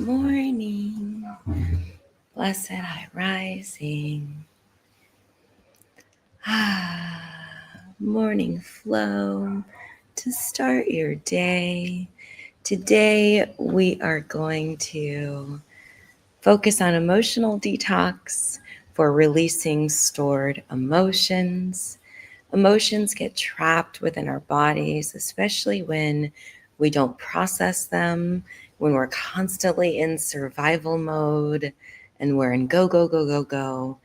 morning. Blessed high rising. Morning flow to start your day. Today we are going to focus on emotional detox for releasing stored emotions. Emotions get trapped within our bodies, especially when we don't process them, when we're constantly in survival mode and we're in go, go, go, go, go,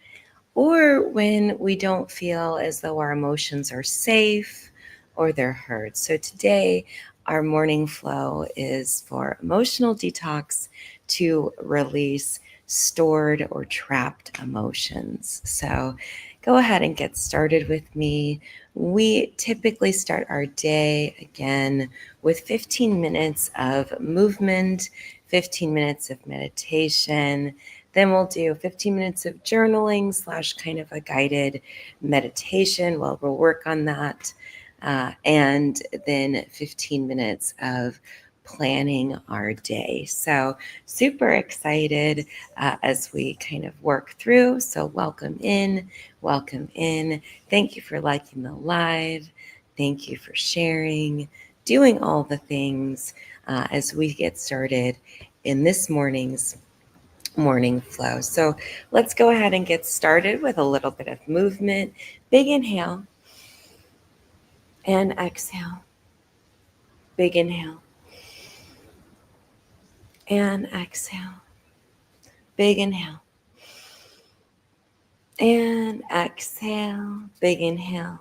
or when we don't feel as though our emotions are safe or they're heard. So today, our morning flow is for emotional detox to release stored or trapped emotions. So go ahead and get started with me. We typically start our day again with 15 minutes of movement, 15 minutes of meditation. Then we'll do 15 minutes of journaling / kind of a guided meditation. Well, we'll work on that. And then 15 minutes of planning our day. So super excited as we kind of work through. So welcome in, welcome in. Thank you for liking the live. Thank you for sharing, doing all the things as we get started in this morning's morning flow. So let's go ahead and get started with a little bit of movement. Big inhale and exhale. Big inhale and exhale. Big inhale and exhale. Big inhale.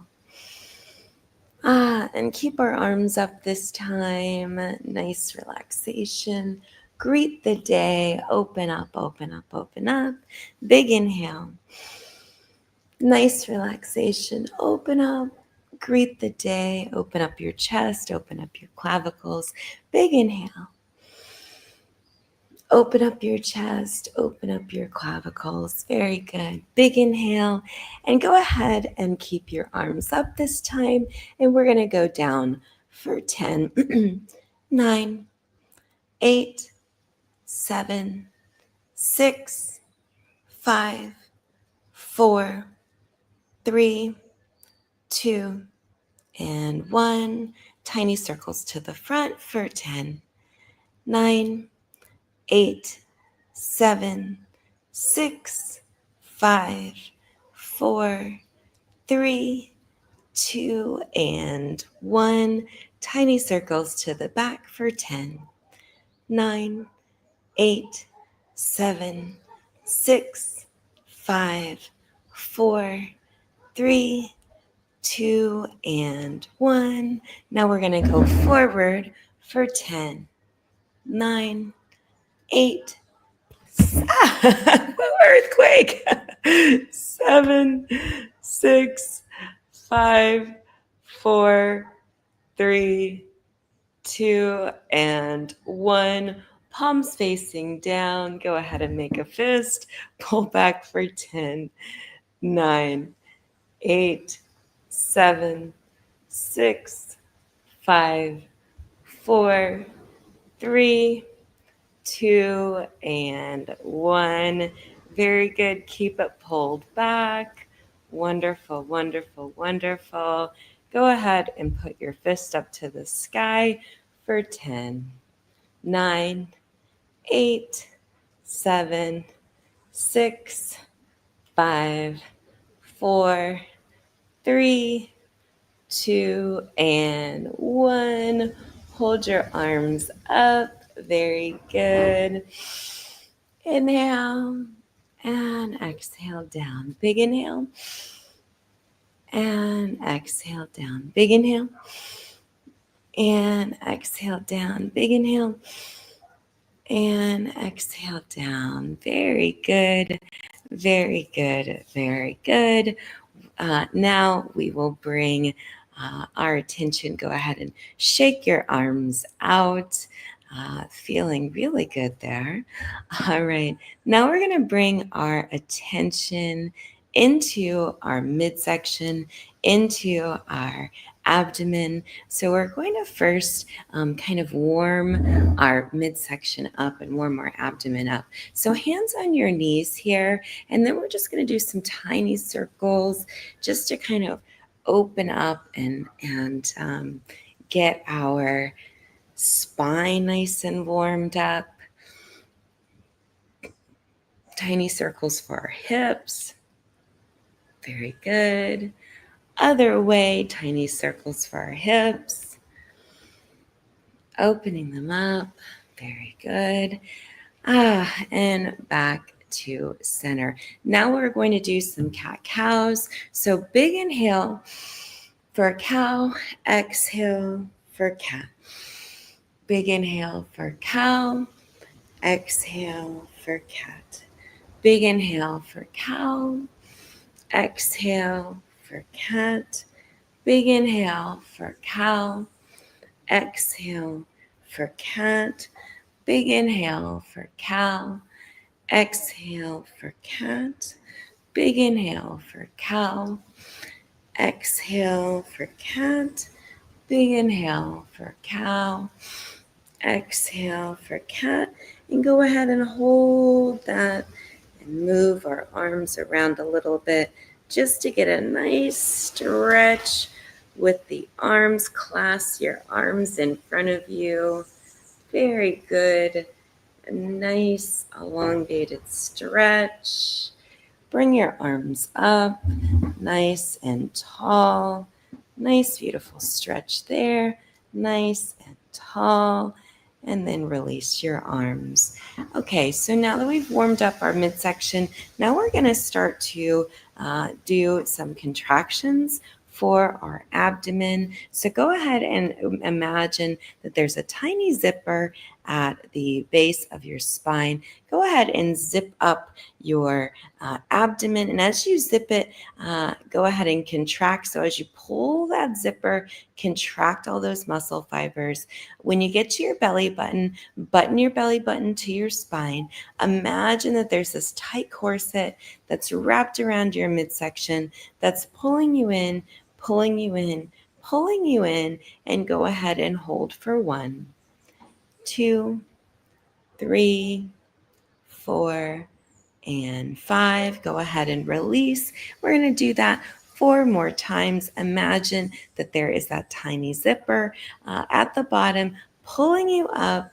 And keep our arms up this time. Nice relaxation. Greet the day. Open up, open up, open up. Big inhale. Nice relaxation. Open up. Greet the day. Open up your chest. Open up your clavicles. Big inhale. Open up your chest. Open up your clavicles. Very good. Big inhale. And go ahead and keep your arms up this time. And we're going to go down for 10, 9, 8, 7, 6, 5, 4, 3, 2, and 1. Tiny circles to the front for 10, 9, 8, 7, 6, 5, 4, 3, 2, and 1. Tiny circles to the back for 10, 9, 8, 7, 6, 5, 4, 3, 2, and 1. Now we're going to go forward for 10, 9, 8, earthquake, 7, 6, 5, 4, 3, 2, and 1. Palms facing down. Go ahead and make a fist. Pull back for 10, 9, 8, 7, 6, 5, 4, 3, 2, and 1. Very good. Keep it pulled back. Wonderful, wonderful, wonderful. Go ahead and put your fist up to the sky for 10, 9, 8, 7, 6, 5, 4, 3, 2, and 1. Hold your arms up. Very good. Inhale and exhale down. Big inhale and exhale down. Big inhale and exhale down. Big inhale and exhale down. Very good. Very good. Very good. Now we will bring our attention. Go ahead and shake your arms out. Feeling really good there. All right. Now we're going to bring our attention into our midsection, into our abdomen. So we're going to first kind of warm our midsection up and warm our abdomen up. So hands on your knees here, and then we're just going to do some tiny circles just to kind of open up and get our spine nice and warmed up. Tiny circles for our hips. Very good. Other way, tiny circles for our hips. Opening them up. Very good. And back to center. Now we're going to do some cat-cows. So big inhale for cow, exhale for cat. Big inhale for cow, exhale for cat. Big inhale for cow, exhale for cat. Big inhale for cow, exhale for cat. Big inhale for cow, exhale for cat. Big inhale for cow, exhale for cat. Big inhale for cow, exhale for cat. And go ahead and hold that and move our arms around a little bit just to get a nice stretch with the arms. Clasp your arms in front of you. Very good. A nice elongated stretch. Bring your arms up, nice and tall. Nice, beautiful stretch there. Nice and tall. And then release your arms. Okay, so now that we've warmed up our midsection, now we're going to start to do some contractions for our abdomen. So go ahead and imagine that there's a tiny zipper at the base of your spine. Go ahead and zip up your abdomen. And as you zip it, go ahead and contract. So as you pull that zipper, contract all those muscle fibers. When you get to your belly button your belly button to your spine. Imagine that there's this tight corset that's wrapped around your midsection that's pulling you in, pulling you in, pulling you in, and go ahead and hold for 1, 2, 3, 4, and 5. Go ahead and release. We're going to do that 4 more times. Imagine that there is that tiny zipper at the bottom pulling you up,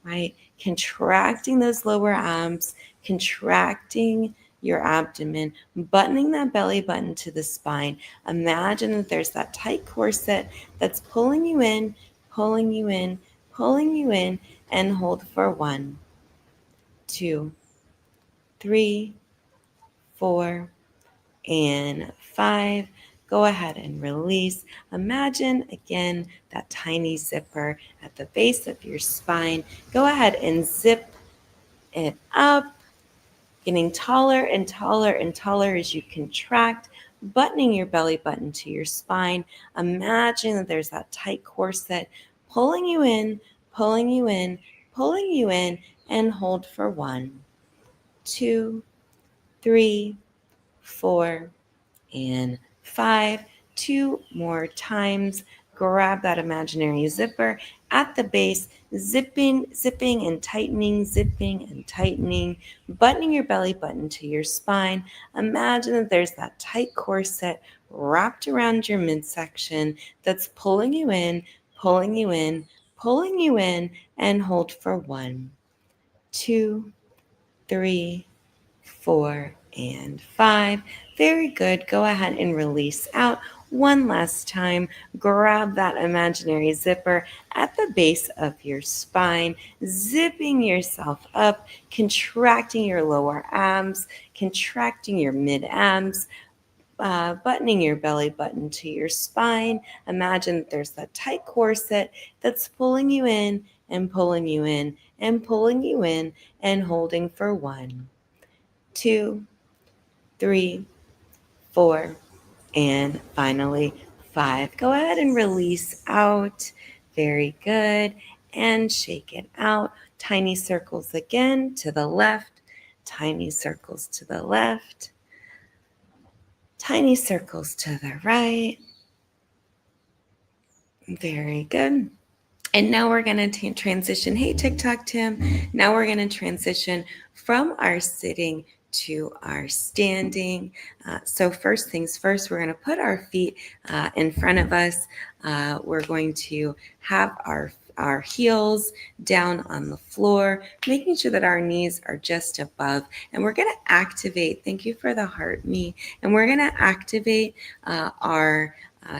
right? Contracting those lower abs, contracting your abdomen, buttoning that belly button to the spine. Imagine that there's that tight corset that's pulling you in, pulling you in, pulling you in, and hold for 1, 2, 3, 4, and 5. Go ahead and release. Imagine again that tiny zipper at the base of your spine. Go ahead and zip it up, getting taller and taller and taller as you contract, buttoning your belly button to your spine. Imagine that there's that tight corset pulling you in, pulling you in, pulling you in, and hold for 1, 2, 3, 4, and 5. 2 more times. Grab that imaginary zipper at the base, zipping and tightening, zipping and tightening, buttoning your belly button to your spine. Imagine that there's that tight corset wrapped around your midsection that's pulling you in, pulling you in, pulling you in, and hold for 1, 2, 3, 4, and 5. Very good. Go ahead and release out. One last time, grab that imaginary zipper at the base of your spine, zipping yourself up, contracting your lower abs, contracting your mid-abs, buttoning your belly button to your spine. Imagine that there's that tight corset that's pulling you in and pulling you in and pulling you in and holding for 1, 2, 3, 4, and finally 5. Go ahead and release out. Very good. And shake it out. Tiny circles again to the left. Tiny circles to the left. Tiny circles to the right. Very good. And now we're going to transition. Hey, TikTok Tim. Now we're going to transition from our sitting to our standing. So first things first, we're going to put our feet in front of us. We're going to have our heels down on the floor, making sure that our knees are just above. And we're going to activate, thank you for the heart, me. And we're going to activate our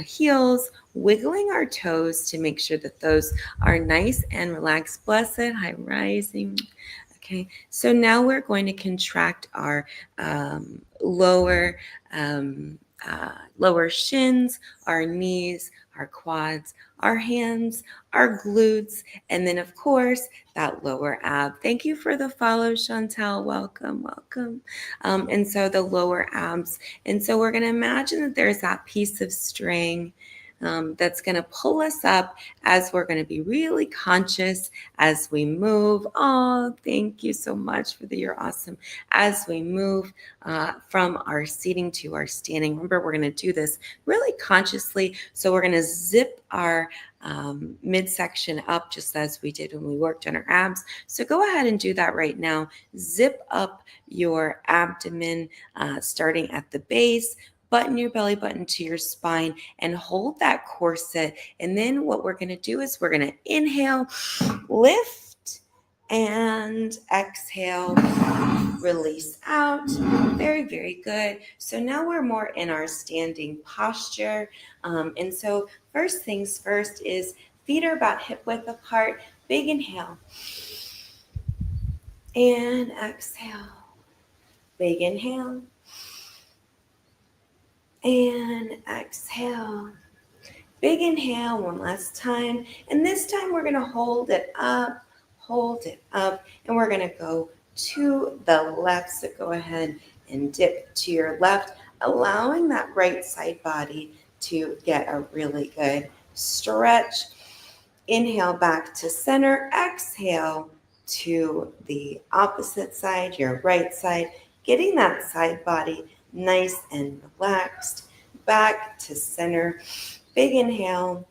heels, wiggling our toes to make sure that those are nice and relaxed. Blessed, high rising. Okay, so now we're going to contract our lower shins, our knees, our quads, our hands, our glutes, and then of course that lower ab. Thank you for the follow, Chantel. Welcome, welcome. And so the lower abs. And so we're going to imagine that there's that piece of string that's going to pull us up as we're going to be really conscious as we move. Oh, thank you so much you're awesome. As we move from our seating to our standing. Remember, we're going to do this really consciously. So we're going to zip our midsection up just as we did when we worked on our abs. So go ahead and do that right now. Zip up your abdomen, starting at the base. Button your belly button to your spine and hold that corset. And then what we're going to do is we're going to inhale, lift, and exhale, release out. Very, very good. So now we're more in our standing posture. And so first things first is feet are about hip width apart. Big inhale. And exhale. Big inhale. And exhale. Big inhale one last time. And this time we're going to hold it up, and we're going to go to the left. So go ahead and dip to your left, allowing that right side body to get a really good stretch. Inhale back to center. Exhale to the opposite side, your right side, getting that side body nice and relaxed. Back to center. Big inhale.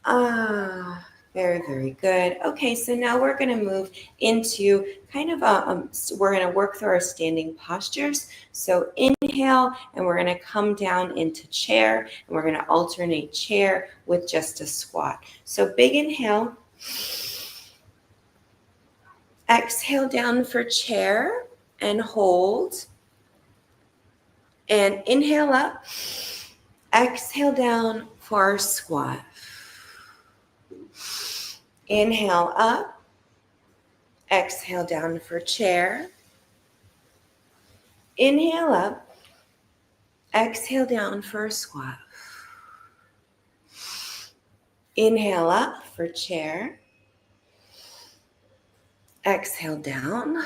Very, very good. Okay, so now we're going to move into kind of we're going to work through our standing postures. So inhale, and we're going to come down into chair, and we're going to alternate chair with just a squat. So big inhale. Exhale down for chair and hold. And inhale up. Exhale down for our squat. Inhale up. Exhale down for chair. Inhale up. Exhale down for a squat. Inhale up for chair. Exhale down.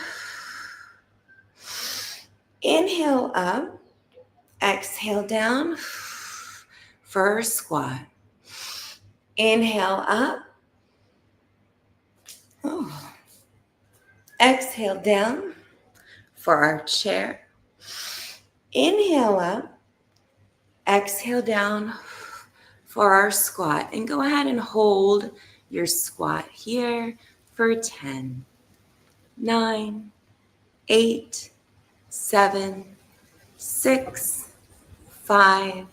Inhale up. Exhale down for a squat. Inhale up. Exhale down for our chair. Inhale up. Exhale down for our squat. And go ahead and hold your squat here for 10, 9, 8, 7, 6, 5,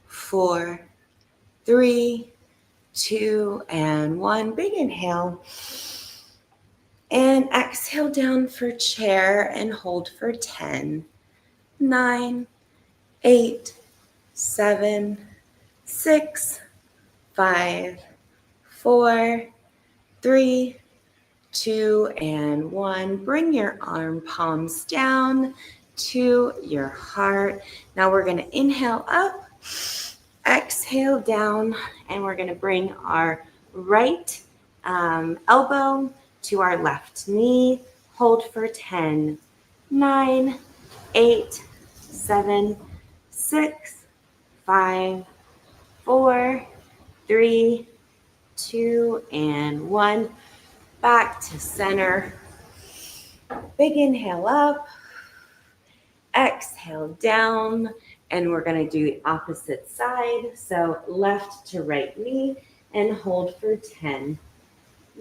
4, 3, 2, and 1. Big inhale. And exhale down for chair and hold for 10, 9, 8, 7, 6, 5, 4, 3, 2, and 1. Bring your arm palms down to your heart. Now we're going to inhale up, exhale down, and we're going to bring our right elbow to our left knee. Hold for 10, 9, 8, 7, 6, 5, 4, 3, 2, and 1. Back to center. Big inhale up. Exhale down. And we're going to do the opposite side. So left to right knee and hold for 10,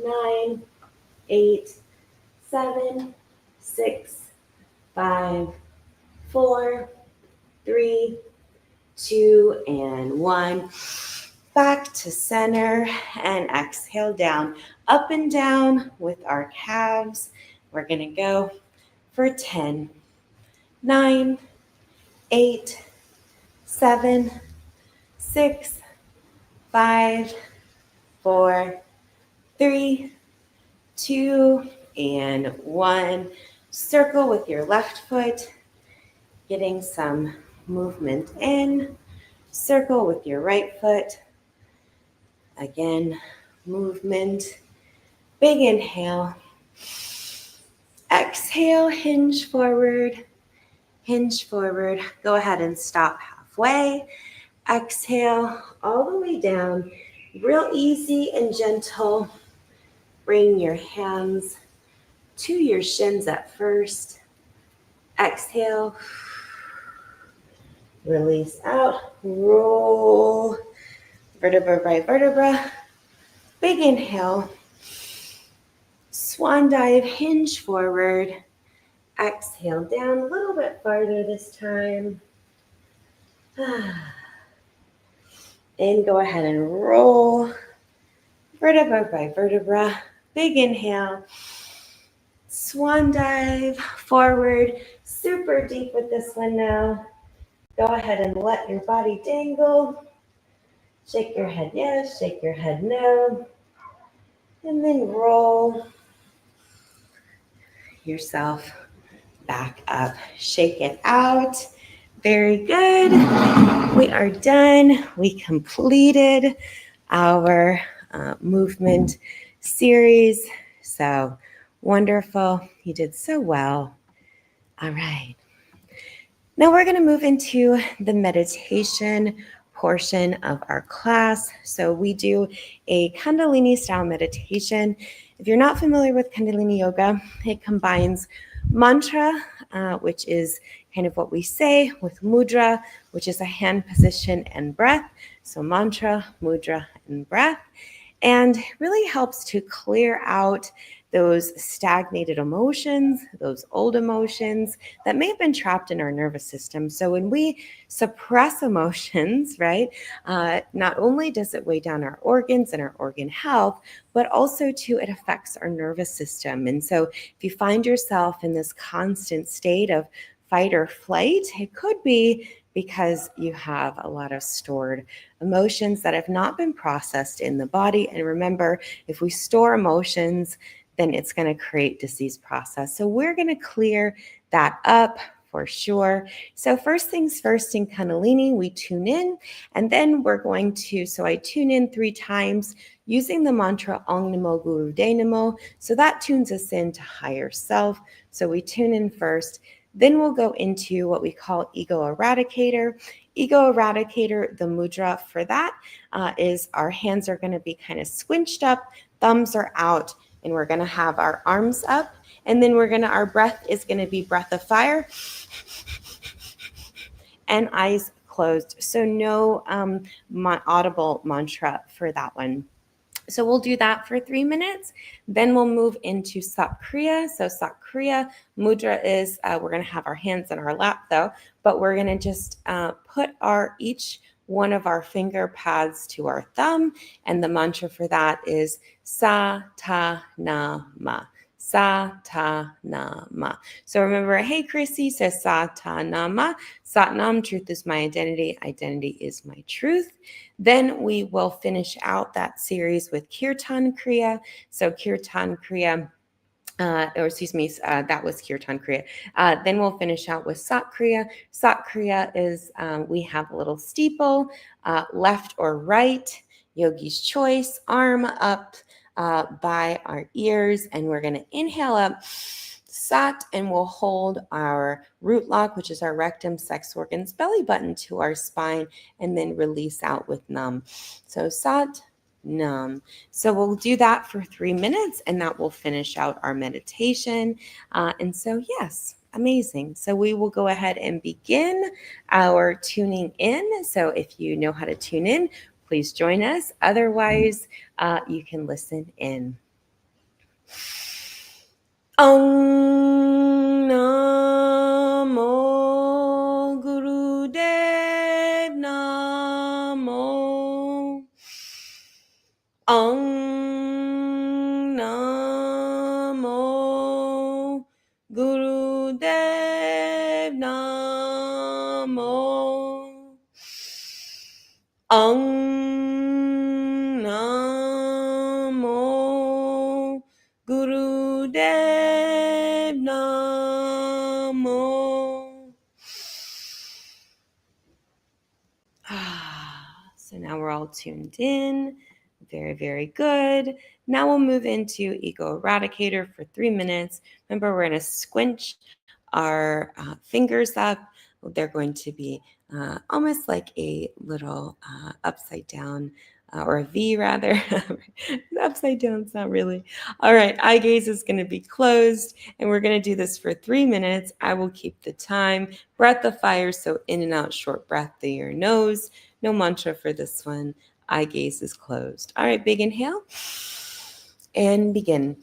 9, 8, 7, 6, 5, 4, 3, 2, and 1. Back to center and exhale down, up and down with our calves. We're going to go for 10, 9, 8, 7, 6, 5, 4, 3, 2, and 1. Circle with your left foot, getting some movement in. Circle with your right foot. Again, movement. Big inhale. Exhale, hinge forward. Hinge forward. Go ahead and stop halfway. Exhale all the way down. Real easy and gentle. Bring your hands to your shins at first. Exhale. Release out. Roll vertebra by vertebra. Big inhale. Swan dive, hinge forward. Exhale down a little bit farther this time. And go ahead and roll vertebra by vertebra. Big inhale. Swan dive forward. Super deep with this one now. Go ahead and let your body dangle. Shake your head yes, shake your head no. And then roll yourself back up. Shake it out. Very good. We are done. We completed our movement series. So wonderful. You did so well. All right. Now we're going to move into the meditation portion of our class. So we do a Kundalini style meditation. If you're not familiar with Kundalini yoga, it combines mantra, which is kind of what we say, with mudra, which is a hand position, and breath. So mantra, mudra, and breath. And really helps to clear out those stagnated emotions, those old emotions that may have been trapped in our nervous system. So when we suppress emotions, right, not only does it weigh down our organs and our organ health, but also too, it affects our nervous system. And so if you find yourself in this constant state of fight or flight, it could be because you have a lot of stored emotions that have not been processed in the body. And remember, if we store emotions, then it's going to create disease process. So we're going to clear that up for sure. So first things first, in Kundalini, we tune in, and then we're going to, so I tune in 3 times using the mantra Ong Namo Guru De Namo. So that tunes us into higher self. So we tune in first. Then we'll go into what we call Ego Eradicator. Ego Eradicator, the mudra for that is our hands are going to be kind of squinched up, thumbs are out, and we're going to have our arms up. And then our breath is going to be breath of fire and eyes closed. So no audible mantra for that one. So we'll do that for 3 minutes. Then we'll move into Kriya. So Kriya mudra is, we're going to have our hands in our lap though, but we're going to just put each one of our finger pads to our thumb. And the mantra for that is Sa Ta Na Ma. Sa Ta Na Ma. So remember, hey Chrissy says Sa Ta Na Ma. Sat Nam, truth is my identity. Identity is my truth. Then we will finish out that series with Kirtan Kriya. So Kirtan Kriya, that was Kirtan Kriya. Then we'll finish out with Sat Kriya. Sat Kriya is, we have a little steeple, left or right, yogi's choice, arm up by our ears, and we're going to inhale up, Sat, and we'll hold our root lock, which is our rectum, sex organs, belly button to our spine, and then release out with Nam. So Sat, Nam. So we'll do that for 3 minutes, and that will finish out our meditation. And so, yes, Amazing. So we will go ahead and begin our tuning in. So if you know how to tune in, please join us. Otherwise, you can listen in. Om Namo Gurudev Namo. Om Namo Gurudev Namo. Om Namo Gurudev Namo. So now we're all tuned in. Very, very good. Now we'll move into Ego Eradicator for 3 minutes. Remember, we're going to squinch our fingers up. They're going to be almost like a little upside down or a V rather. Upside down, it's not really. All right, eye gaze is going to be closed, and we're going to do this for 3 minutes. I will keep the time. Breath of fire, so in and out, short breath through your nose. No mantra for this one. Eye gaze is closed. All right, big inhale and begin.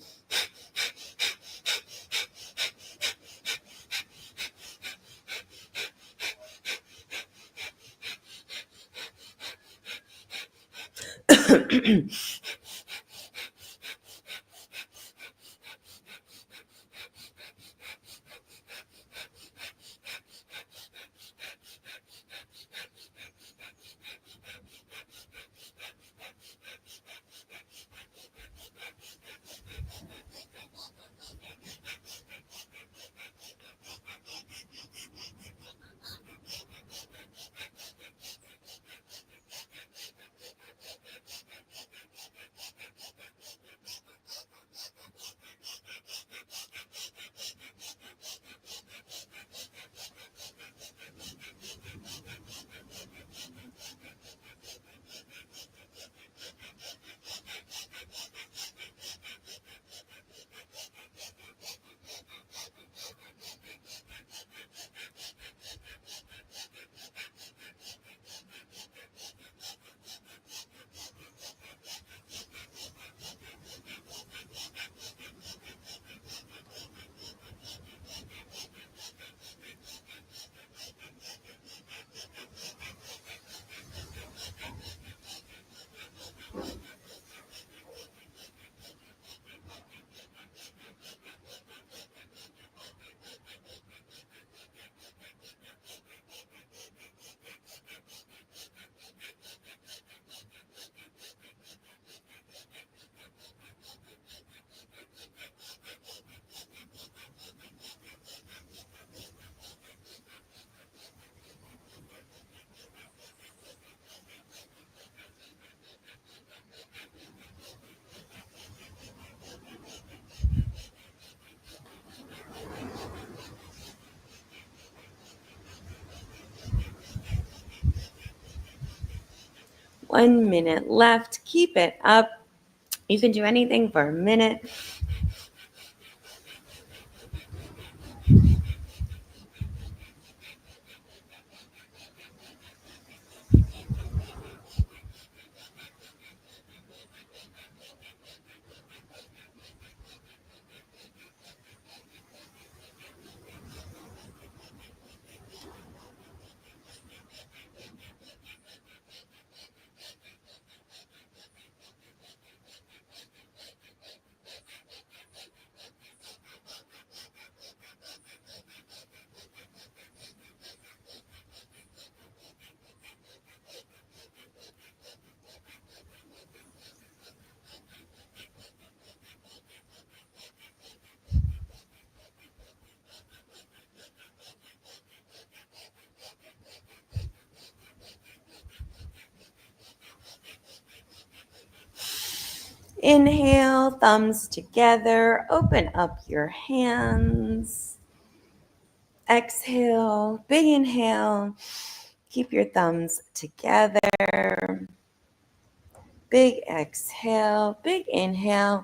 One minute left. Keep it up. You can do anything for a minute. Inhale, thumbs together. Open up your hands. Exhale, big inhale. Keep your thumbs together. Big exhale, big inhale.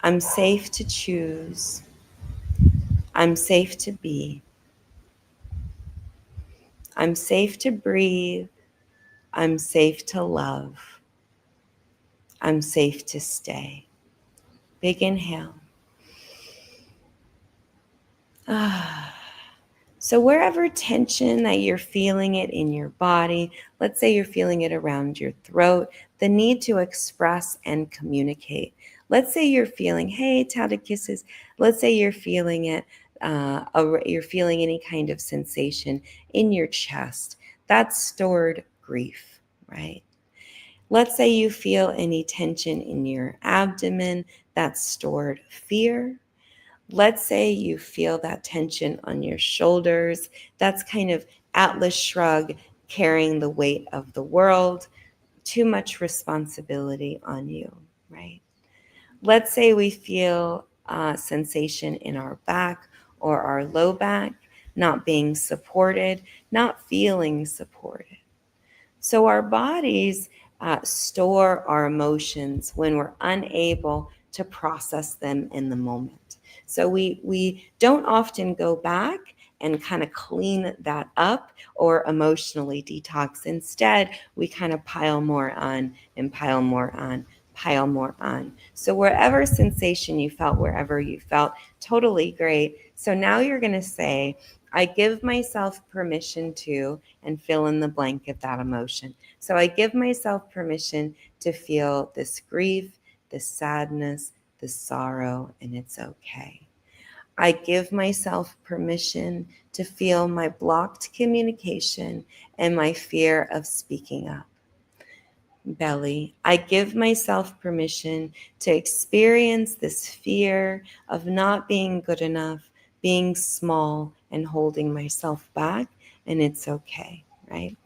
I'm safe to choose. I'm safe to be. I'm safe to breathe. I'm safe to love. I'm safe to stay. Big inhale. So wherever tension that you're feeling it in your body, let's say you're feeling it around your throat, the need to express and communicate. Let's say you're feeling, hey, touted kisses. Let's say you're feeling it, you're feeling any kind of sensation in your chest. That's stored grief, right? Let's say you feel any tension in your abdomen. That's stored fear. Let's say you feel that tension on your shoulders. That's kind of Atlas shrug, carrying the weight of the world, too much responsibility on you, right? Let's say we feel sensation in our back or our low back, not being supported, not feeling supported. So our bodies store our emotions when we're unable to process them in the moment. So we don't often go back and kind of clean that up or emotionally detox. Instead, we kind of pile more on and pile more on, pile more on. So wherever sensation you felt, wherever you felt, totally great. So now you're going to say, I give myself permission to, and fill in the blank of that emotion. So I give myself permission to feel this grief, this sadness, this sorrow, and it's okay. I give myself permission to feel my blocked communication and my fear of speaking up. Belly, I give myself permission to experience this fear of not being good enough, being small, and holding myself back, and it's okay, right?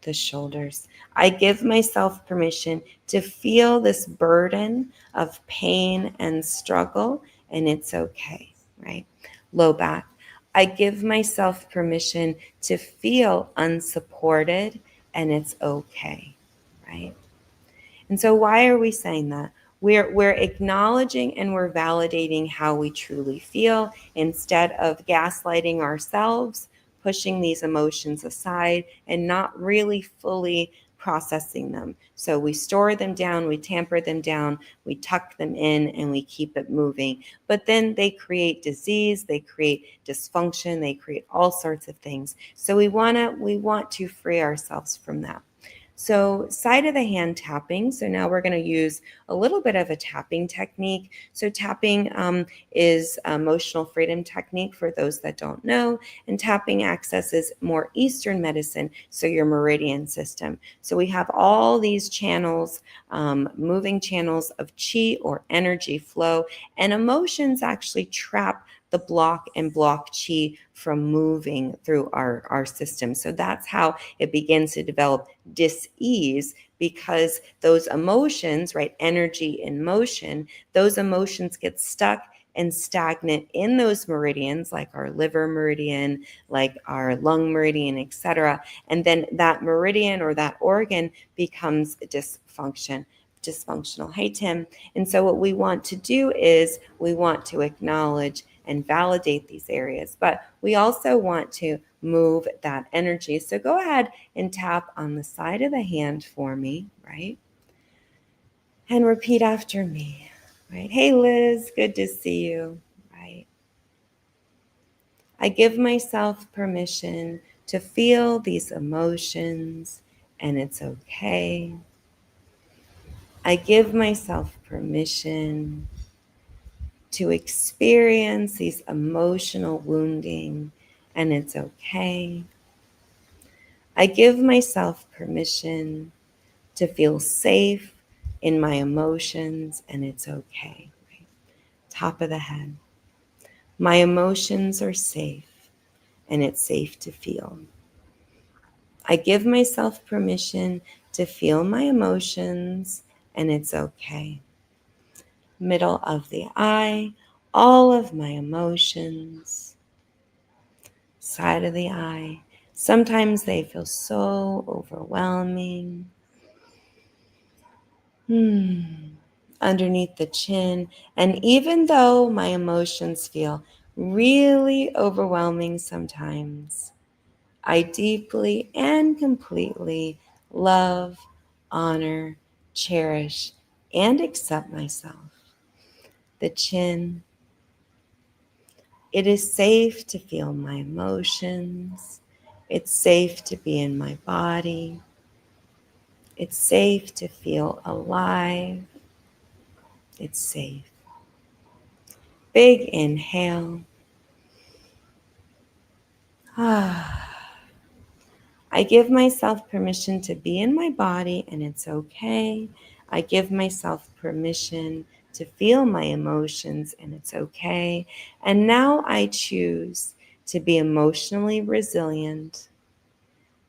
The shoulders. I give myself permission to feel this burden of pain and struggle, and it's okay, right? Low back. I give myself permission to feel unsupported, and it's okay, right? And so why are we saying that? We're acknowledging and we're validating how we truly feel instead of gaslighting ourselves, pushing these emotions aside and not really fully processing them. So we store them down, we tamper them down, we tuck them in, and we keep it moving. But then they create disease, they create dysfunction, they create all sorts of things. So we want to free ourselves from that. So side of the hand tapping. So now we're going to use a little bit of a tapping technique. So tapping is emotional freedom technique for those that don't know. And tapping accesses more Eastern medicine, so your meridian system. So we have all these channels, moving channels of chi or energy flow, and emotions actually trap the block and block chi from moving through our system. So that's how it begins to develop dis-ease, because those emotions, right, energy in motion, those emotions get stuck and stagnant in those meridians, like our liver meridian, like our lung meridian, etc. And then that meridian or that organ becomes dysfunctional. Hey, Tim. And so what we want to do is we want to acknowledge and validate these areas, but we also want to move that energy. So go ahead and tap on the side of the hand for me, right? And repeat after me, right? Hey, Liz, good to see you, right? I give myself permission to feel these emotions, and it's okay. I give myself permission to experience these emotional wounding, and it's okay. I give myself permission to feel safe in my emotions, and it's okay. Right? Top of the head. My emotions are safe, and it's safe to feel. I give myself permission to feel my emotions, and it's okay. Middle of the eye, all of my emotions. Side of the eye. Sometimes they feel so overwhelming. underneath the chin. And even though my emotions feel really overwhelming sometimes, I deeply and completely love, honor, cherish, and accept myself. The chin. It is safe to feel my emotions. It's safe to be in my body. It's safe to feel alive. It's safe. Big inhale. I give myself permission to be in my body, and it's okay. I give myself permission to feel my emotions, and it's okay. And now I choose to be emotionally resilient,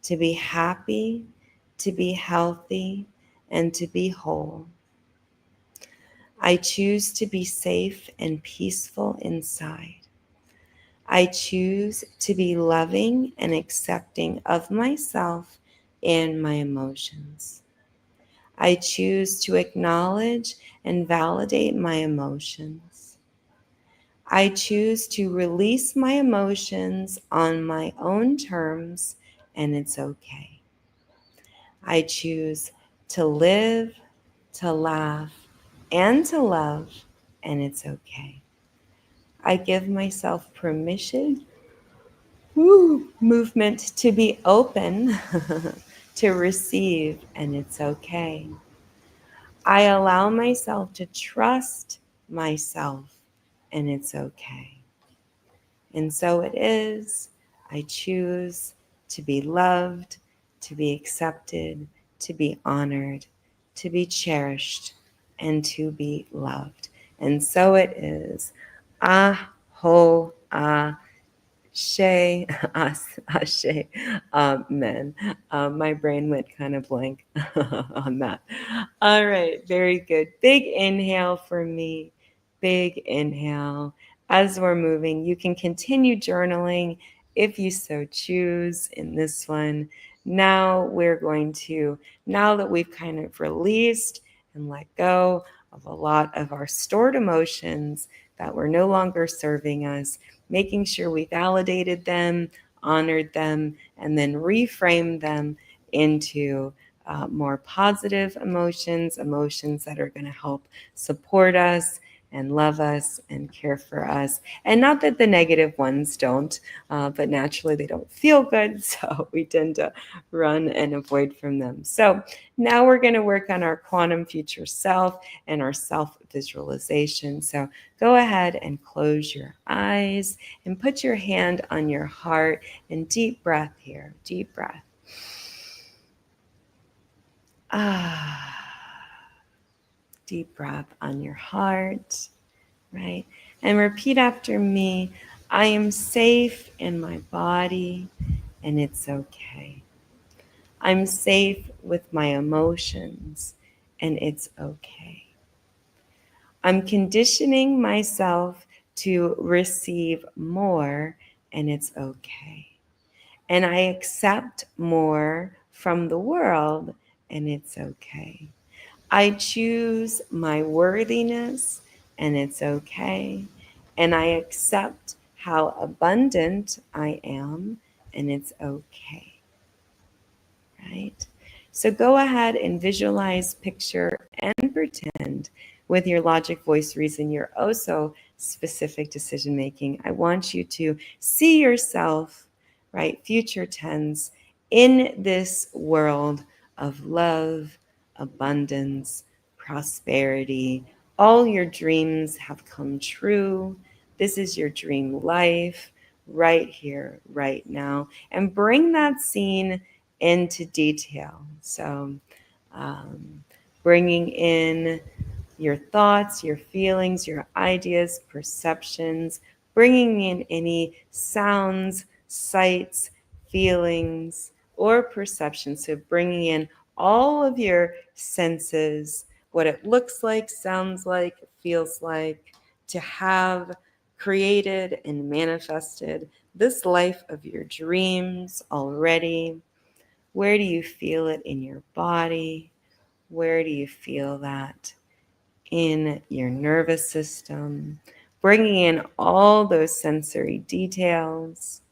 to be happy, to be healthy, and to be whole. I choose to be safe and peaceful inside. I choose to be loving and accepting of myself and my emotions. I choose to acknowledge and validate my emotions. I choose to release my emotions on my own terms, and it's okay. I choose to live, to laugh, and to love, and it's okay. I give myself permission, movement to be open, to receive, and it's okay. I allow myself to trust myself, and it's okay. And so it is. I choose to be loved, to be accepted, to be honored, to be cherished, and to be loved. And so it is. Aho, Shay, Ashe, men. My brain went kind of blank on that. All right, very good. Big inhale for me. Big inhale. As we're moving, you can continue journaling if you so choose in this one. Now now that we've kind of released and let go of a lot of our stored emotions that were no longer serving us, making sure we validated them, honored them, and then reframed them into more positive emotions, emotions that are going to help support us and love us and care for us. And not that the negative ones don't, but naturally they don't feel good, so we tend to run and avoid from them. So now we're going to work on our quantum future self and our self-visualization. So go ahead and close your eyes and put your hand on your heart and deep breath here. Deep breath. Deep breath on your heart, right? And repeat after me. I am safe in my body, and it's okay. I'm safe with my emotions, and it's okay. I'm conditioning myself to receive more, and it's okay. And I accept more from the world, and it's okay. I choose my worthiness, and it's okay. And I accept how abundant I am, and it's okay. Right? So go ahead and visualize, picture, and pretend with your logic, voice, reason, your oh so specific decision making. I want you to see yourself, right, future tense, in this world of love, abundance, prosperity. All your dreams have come true. This is your dream life right here, right now. And bring that scene into detail. So, bringing in your thoughts, your feelings, your ideas, perceptions, bringing in any sounds, sights, feelings, or perceptions. So, bringing in all of your senses, what it looks like, sounds like, feels like, to have created and manifested this life of your dreams already. Where do you feel it in your body? Where do you feel that in your nervous system, bringing in all those sensory details,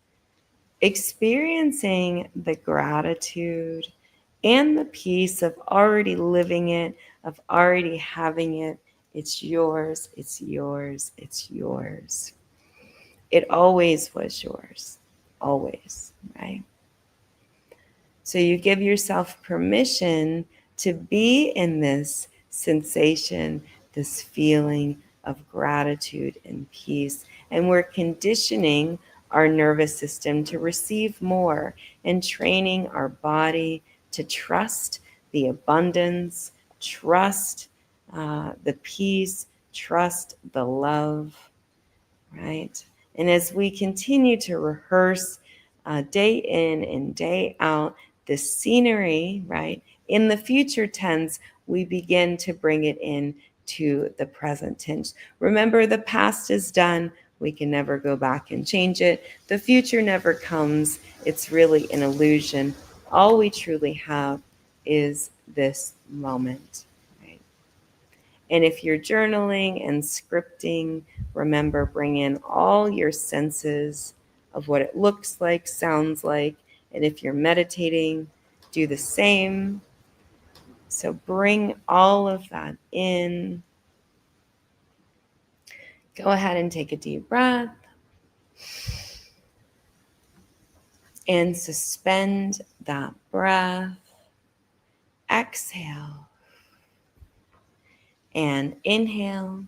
experiencing the gratitude and the peace of already living it, of already having it. It's yours, it's yours, it's yours. It always was yours, always, right? So you give yourself permission to be in this sensation, this feeling of gratitude and peace. And we're conditioning our nervous system to receive more and training our body to trust the abundance, trust the peace, trust the love, right? And as we continue to rehearse day in and day out this scenery, right, in the future tense, we begin to bring it in to the present tense. Remember, the past is done. We can never go back and change it. The future never comes. It's really an illusion. All we truly have is this moment, right? And if you're journaling and scripting, remember, bring in all your senses of what it looks like, sounds like. And if you're meditating, do the same. So bring all of that in. Go ahead and take a deep breath and suspend that breath. Exhale and inhale.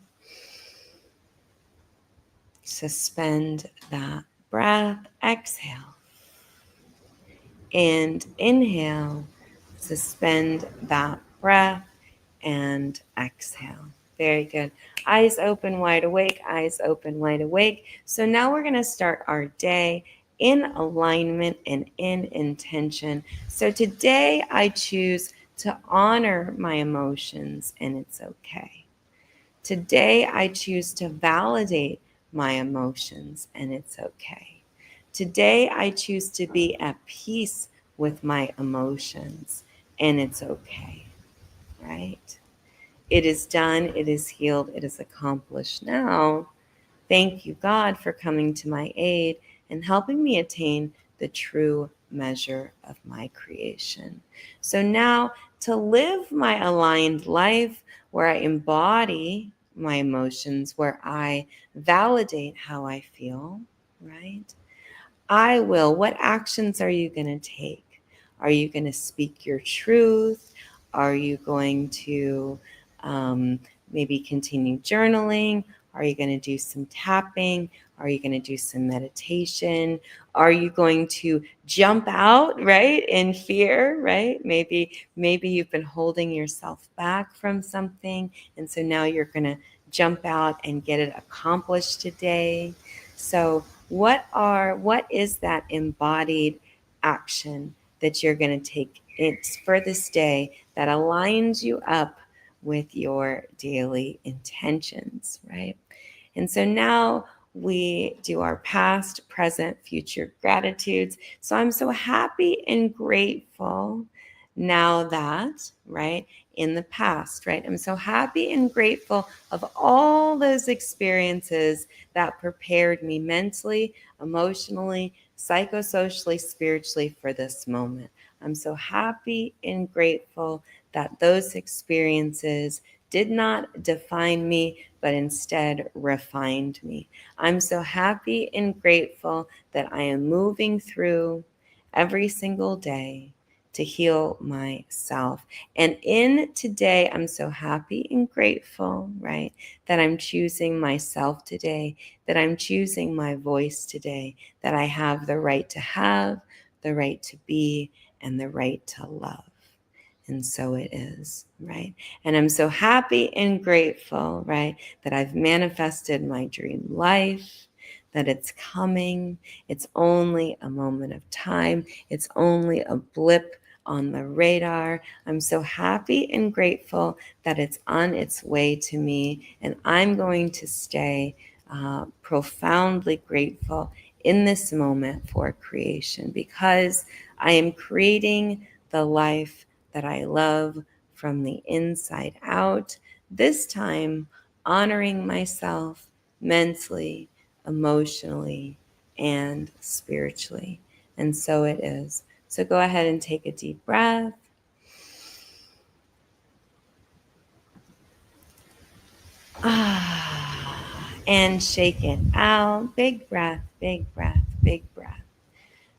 Suspend that breath. Exhale and inhale. Suspend that breath and exhale. Very good. Eyes open, wide awake, eyes open, wide awake. So now we're going to start our day in alignment and in intention. So today I choose to honor my emotions, and it's okay. Today I choose to validate my emotions, and it's okay. Today I choose to be at peace with my emotions, and it's okay, right? It is done, it is healed, it is accomplished. Now, thank you, God, for coming to my aid and helping me attain the true measure of my creation. So now, to live my aligned life where I embody my emotions, where I validate how I feel, right? I will. What actions are you going to take? Are you going to speak your truth? Are you going to um, maybe continue journaling? Are you going to do some tapping? Are you going to do some meditation? Are you going to jump out, right, in fear, right? Maybe you've been holding yourself back from something, and so now you're going to jump out and get it accomplished today. So what is that embodied action that you're going to take for this day that aligns you up with your daily intentions, right? And so now we do our past, present, future gratitudes. So I'm so happy and grateful now that, right, in the past, right? I'm so happy and grateful of all those experiences that prepared me mentally, emotionally, psychosocially, spiritually for this moment. I'm so happy and grateful that those experiences did not define me, but instead refined me. I'm so happy and grateful that I am moving through every single day to heal myself. And in today, I'm so happy and grateful, right, that I'm choosing myself today, that I'm choosing my voice today, that I have the right to have, the right to be, and the right to love. And so it is, right? And I'm so happy and grateful, right, that I've manifested my dream life, that it's coming. It's only a moment of time. It's only a blip on the radar. I'm so happy and grateful that it's on its way to me. And I'm going to stay profoundly grateful in this moment for creation because I am creating the life that I love from the inside out. this time honoring myself mentally, emotionally, and spiritually. And so it is. So go ahead and take a deep breath. And shake it out. Big breath, big breath, big breath.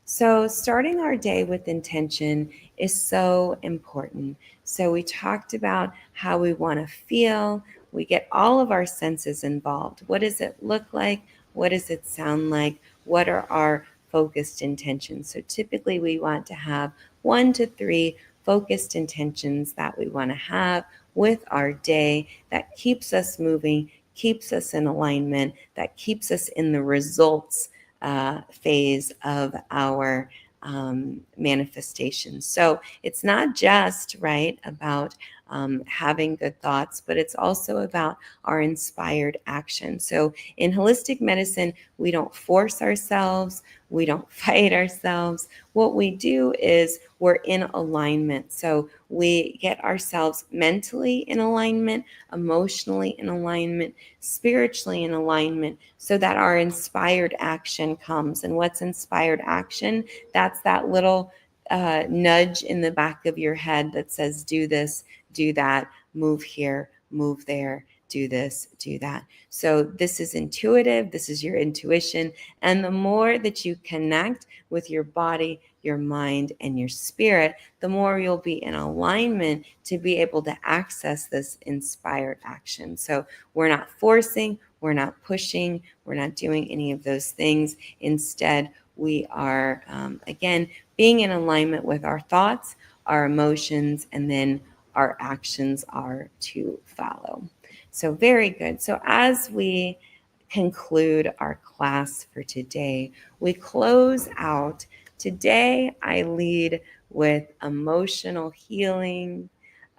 So, starting our day with intention is so important. So, we talked about how we want to feel. We get all of our senses involved. What does it look like? What does it sound like? What are our focused intentions? So, typically, we want to have 1 to 3 focused intentions that we want to have with our day that keeps us moving, keeps us in alignment, that keeps us in the results phase of our manifestation. So it's not just right about having good thoughts, but it's also about our inspired action. So in holistic medicine, we don't force ourselves, we don't fight ourselves. What we do is we're in alignment. So we get ourselves mentally in alignment, emotionally in alignment, spiritually in alignment, so that our inspired action comes. And what's inspired action? That's that little nudge in the back of your head that says, do this, do that, move here, move there, do this, do that. So this is intuitive. This is your intuition. And the more that you connect with your body, your mind, and your spirit, the more you'll be in alignment to be able to access this inspired action. So we're not forcing, we're not pushing, we're not doing any of those things. Instead, we are, again, being in alignment with our thoughts, our emotions, and then our actions are to follow. So very good. So as we conclude our class for today, we close out. Today, I lead with emotional healing,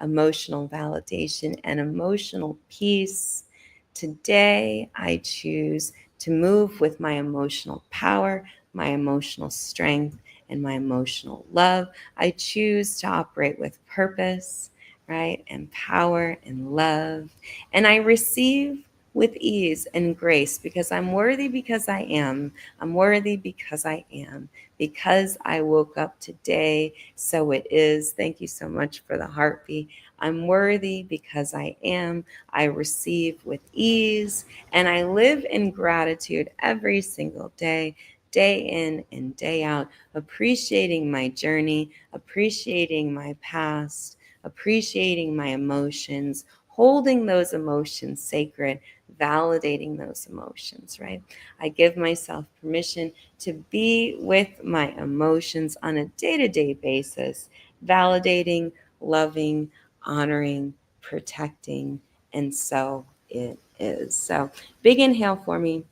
emotional validation, and emotional peace. Today, I choose to move with my emotional power, my emotional strength, and my emotional love. I choose to operate with purpose, right, and power and love. And I receive with ease and grace because I'm worthy because I am. I'm worthy because I am. Because I woke up today, so it is. Thank you so much for the heartbeat. I'm worthy because I am. I receive with ease, and I live in gratitude every single day, day in and day out, appreciating my journey, appreciating my past, appreciating my emotions, holding those emotions sacred, validating those emotions, right? I give myself permission to be with my emotions on a day-to-day basis, validating, loving, honoring, protecting, and so it is. So big inhale for me.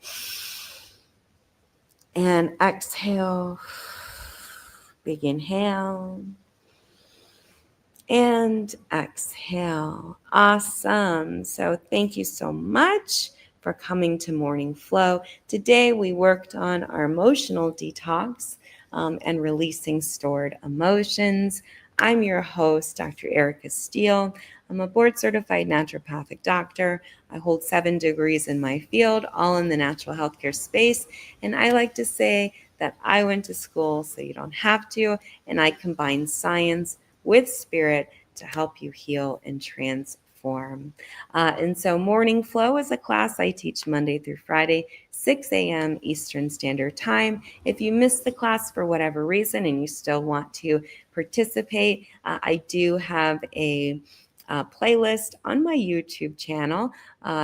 And exhale. Big inhale. And exhale. Awesome. So thank you so much for coming to Morning Flow. Today we worked on our emotional detox and releasing stored emotions. I'm your host, Dr. Erica Steele. I'm a board-certified naturopathic doctor. I hold 7 degrees in my field, all in the natural healthcare space. And I like to say that I went to school so you don't have to, and I combine science with spirit to help you heal and transform. And so Morning Flow is a class I teach Monday through Friday, 6 a.m. Eastern Standard Time. If you missed the class for whatever reason and you still want to participate, I do have a playlist on my YouTube channel.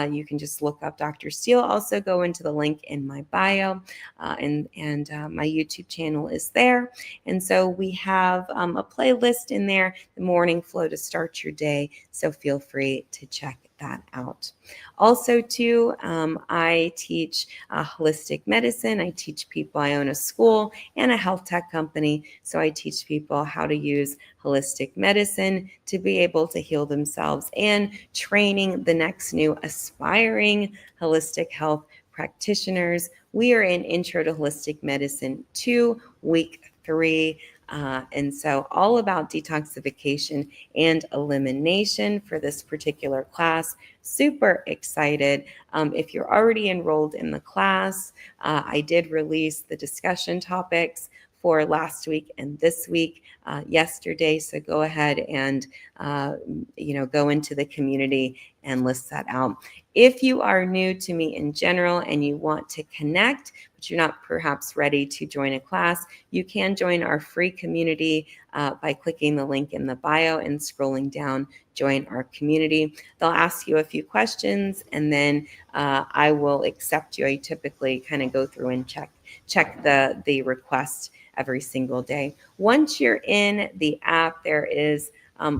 You can just look up Dr. Steele. Also go into the link in my bio, and my YouTube channel is there. And so we have a playlist in there, the Morning Flow to start your day. So feel free to check that out. Also, too, I teach holistic medicine. I teach people. I own a school and a health tech company. So I teach people how to use holistic medicine to be able to heal themselves, and training the next new aspiring holistic health practitioners. We are in Intro to Holistic Medicine 2, week 3. And so all about detoxification and elimination for this particular class. Super excited. If you're already enrolled in the class, I did release the discussion topics for last week and this week yesterday. So go ahead and go into the community and list that out. If you are new to me in general and you want to connect, but you're not perhaps ready to join a class, you can join our free community by clicking the link in the bio and scrolling down, join our community. They'll ask you a few questions and then I will accept you. I typically kind of go through and check the request every single day. Once you're in the app, there is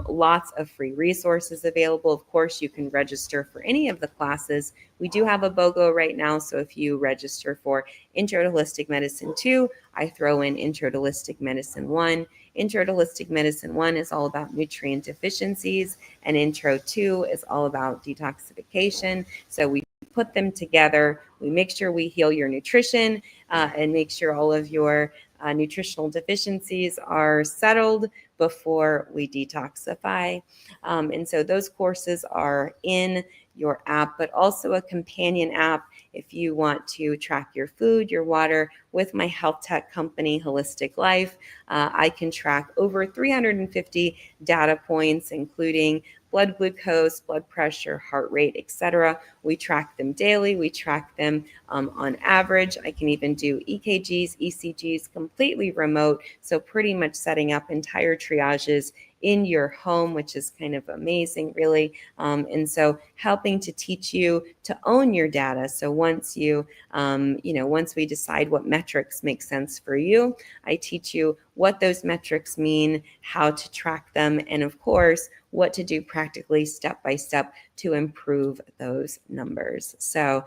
lots of free resources available. Of course, you can register for any of the classes. We do have a BOGO right now, so if you register for Intro to Holistic Medicine 2, I throw in Intro to Holistic Medicine 1. Intro to Holistic Medicine 1 is all about nutrient deficiencies, and Intro 2 is all about detoxification. So we put them together. We make sure we heal your nutrition and make sure all of your nutritional deficiencies are settled before we detoxify. And so those courses are in your app, but also a companion app if you want to track your food, your water. With my health tech company, Holistic Life, I can track over 350 data points, including blood glucose, blood pressure, heart rate, etc. We track them daily. We track them on average. I can even do EKGs, ECGs completely remote. So pretty much setting up entire triages in your home, which is kind of amazing, really. And so helping to teach you to own your data. So once once we decide what metrics make sense for you, I teach you what those metrics mean, how to track them, and of course, what to do practically step by step to improve those numbers. So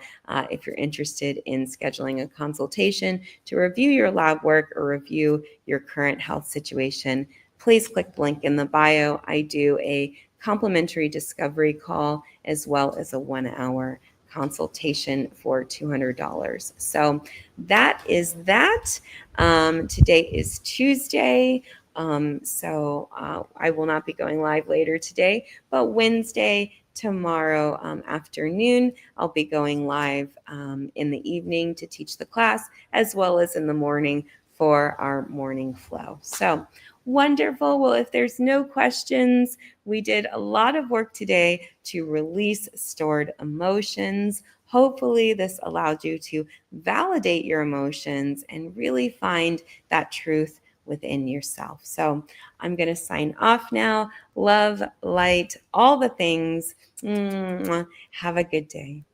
if you're interested in scheduling a consultation to review your lab work or review your current health situation, please click the link in the bio. I do a complimentary discovery call as well as a 1-hour consultation for $200. So that is that. Today is Tuesday. So I will not be going live later today, but Wednesday, tomorrow afternoon, I'll be going live in the evening to teach the class, as well as in the morning for our morning flow. So wonderful. Well, if there's no questions, we did a lot of work today to release stored emotions. Hopefully, this allowed you to validate your emotions and really find that truth within yourself. So I'm going to sign off now. Love, light, all the things. Have a good day.